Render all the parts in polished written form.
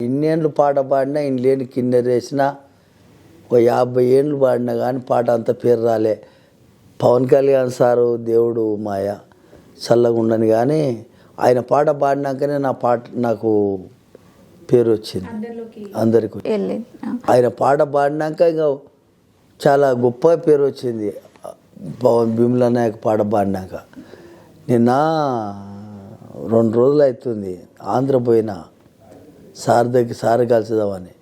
ఇన్నేళ్ళు పాట పాడినా ఇన్లేని కిన్నెరేసిన ఒక 50 ఏళ్ళు పాడినా కానీ పాట అంత పేరు రాలే. పవన్ కళ్యాణ్ సారు దేవుడు మాయ చల్లగా ఉండని కానీ ఆయన పాట పాడినాకనే నా పాట నాకు పేరు వచ్చింది అందరికి. ఆయన పాట పాడినాక ఇంకా చాలా గొప్ప పేరు వచ్చింది. పవన్ భీమ్లా నాయక్ పాట పాడినాక నిన్న 2 రోజులు అవుతుంది ఆంధ్ర పోయినా సార్ కలిసిదామని.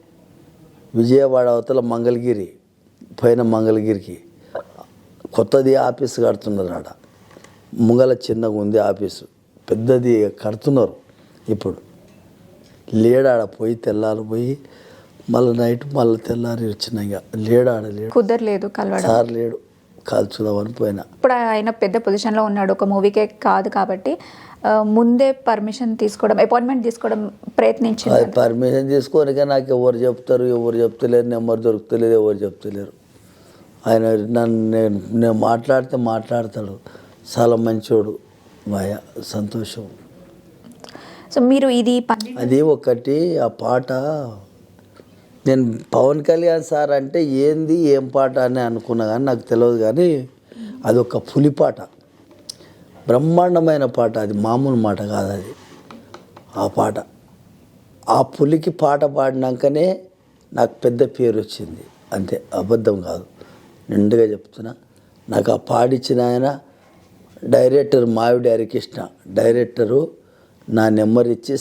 విజయవాడ అవతల మంగళగిరి పైన మంగళగిరికి కొత్తది ఆఫీస్ కడుతున్నారు. ఆడ ముంగల చిన్నగా ఉంది ఆఫీసు, పెద్దది కడుతున్నారు ఇప్పుడు. లేడాడ పోయి తెల్లారు పోయి మళ్ళీ నైట్ మళ్ళీ తెల్లారి వచ్చిన ఇక లేడు కుదరలేదు సార్ లేడు కాల్చుదామని పోయినా. ఇప్పుడు ఆయన పెద్ద పొజిషన్లో ఉన్నాడు, ఒక మూవీకే కాదు కాబట్టి ముందే పర్మిషన్ తీసుకోవడం, అపాయింట్మెంట్ తీసుకోవడం ప్రయత్నించింది. పర్మిషన్ తీసుకోనిక నాకు ఎవరు చెప్తారు, ఎవరు చెప్తలేరు, నెంబర్ దొరుకుతలేదు, ఎవరు చెప్తలేరు. ఆయన నేను మాట్లాడతాడు, చాలా మంచోడు మాయ, సంతోషం. సో మీరు అది ఒకటి ఆ పాట నేను పవన్ కళ్యాణ్ సార్ అంటే ఏంది ఏం పాట అని అనుకున్నా కానీ నాకు తెలియదు. కానీ అది ఒక పులి పాట, బ్రహ్మాండమైన పాట, అది మామూలు మాట కాదు అది. ఆ పాట ఆ పులికి పాట పాడినాకనే నాకు పెద్ద పేరు వచ్చింది, అంతే, అబద్ధం కాదు, నిండుగా చెప్తున్నా. నాకు ఆ పాడిచ్చిన ఆయన డైరెక్టర్ మావిడి హరికృష్ణ డైరెక్టరు నా నెంబర్ ఇచ్చి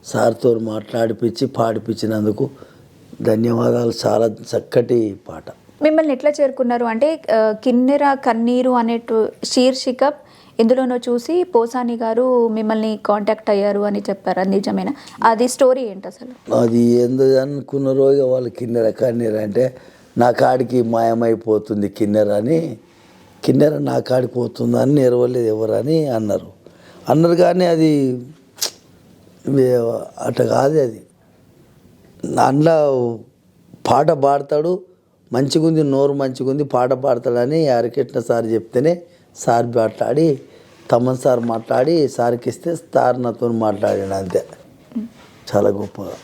సార్తో మాట్లాడిపించి పాడిపించినందుకు ధన్యవాదాలు. చాలా చక్కటి పాట. మిమ్మల్ని ఎట్లా చేరుకున్నారు అంటే కిన్నెర కన్నీరు అనేటు శీర్షిక ఎందులోనో చూసి పోసాని గారు మిమ్మల్ని కాంటాక్ట్ అయ్యారు అని చెప్పారు, అది నిజమేనా? అది స్టోరీ ఏంటి అసలు? అది ఏందో అనుకున్నారో వాళ్ళు కిన్నెర కన్నీరు అంటే నా కాడికి మాయమైపోతుంది కిన్నెర అని, కిన్నెర నా కాడికి పోతుందని నెరవలేదు ఎవరని అన్నారు కానీ అది అట్లా కాదు. అది అందులో పాట పాడతాడు, మంచిగుంది, నోరు మంచిగుంది, పాట పాడతాడని హరికృష్ణ సార్ చెప్తేనే సార్ మాట్లాడి తమన్ సార్ మాట్లాడి సార్కి ఇస్తే సార్ నాతో మాట్లాడాడు, అంతే. చాలా గొప్పగా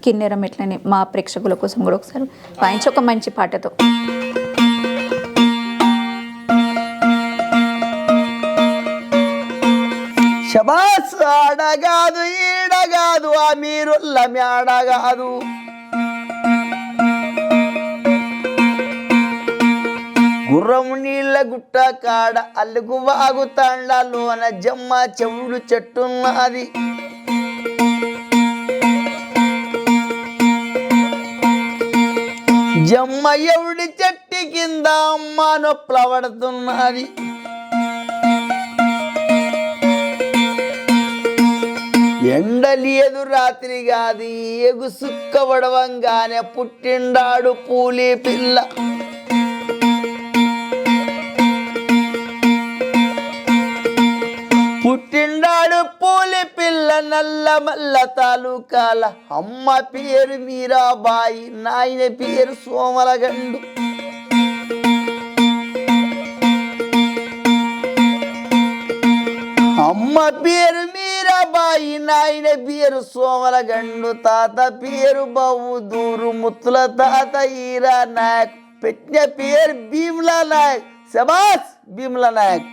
కిన్నెరం ఎట్లనే మా ప్రేక్షకుల కోసం కూడా ఒకసారి వాయించి ఒక మంచి పాటతో. శబాస్ ఆడగాదు ఈడగాదు ఆ మీరుల్ల మేడగాదు, గుర్రం నీళ్ళ గుట్ట కాడ అల్లుగు వాగు తాండ్లలోన జమ్మ చెవుడు చెట్టున్నది, జమ్మ ఎవడి చెట్టు కింద అమ్మ నొప్పులవడుతున్నది. ఎండలేదు రాత్రి కాదు ఏగు సుక్కవడవంగానే పుట్టిండాడు పూలి పిల్ల, పుట్టిండాడు పూలి పిల్ల నల్ల మల్ల తాలూకాల. అమ్మ పేరు మీరాబాయి, నాయన పేరు సోమలగండు. అమ్మ పేరు మీరాబాయి, నాయన పేరు సోమలగండు, తాత పేరు బౌదూరు, ముత్తుల తాత ఈరా నాయక్, పెట్టిన పేరు భీమ్లా నాయక్. శబాస్ భీమ్లా నాయక్.